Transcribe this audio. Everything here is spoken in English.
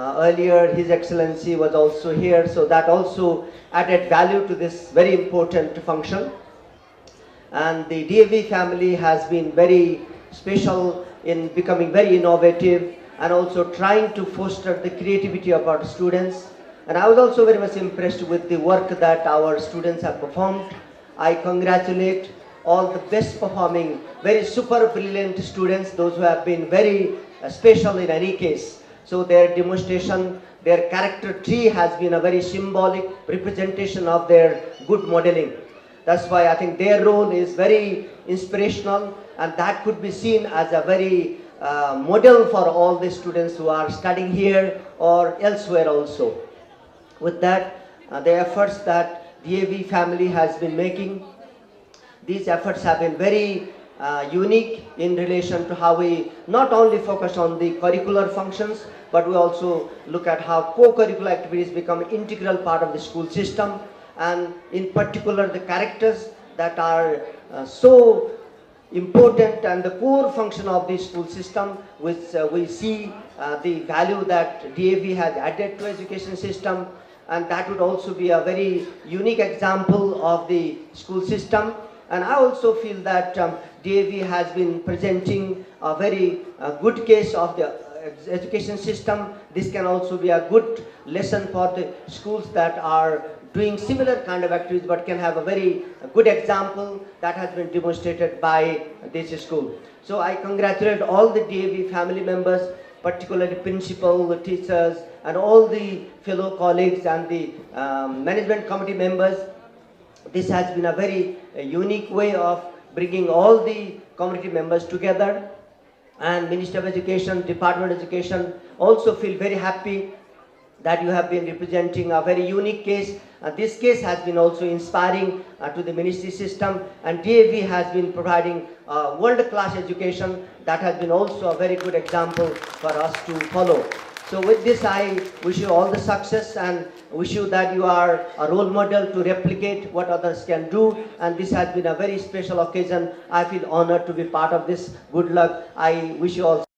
Earlier, His Excellency was also here, so that also added value to this very important function. And the DAV family has been very special in becoming very innovative and also trying to foster the creativity of our students. And I was also very much impressed with the work that our students have performed. I congratulate all the best performing, very super brilliant students, those who have been very special in any case. So their demonstration, their character tree has been a very symbolic representation of their good modeling. That's why I think their role is very inspirational, and that could be seen as a very model for all the students who are studying here or elsewhere also. With that, the efforts that DAV family has been making, these efforts have been very unique in relation to how we not only focus on the curricular functions, but we also look at how co-curricular activities become an integral part of the school system, and in particular the characters that are so important and the core function of the school system, which we see the value that DAV has added to education system, and that would also be a very unique example of the school system. And I also feel that DAV has been presenting a very good case of the education system. This can also be a good lesson for the schools that are doing similar kind of activities, but can have a very good example that has been demonstrated by this school. So I congratulate all the DAV family members, particularly principal, the teachers, and all the fellow colleagues and the management committee members. This has been a very unique way of bringing all the community members together, and Minister of Education, Department of Education also feel very happy that you have been representing a very unique case. This case has been also inspiring to the ministry system, and DAV has been providing world-class education that has been also a very good example for us to follow. So with this, I wish you all the success and wish you that you are a role model to replicate what others can do. And this has been a very special occasion. I feel honored to be part of this. Good luck. I wish you all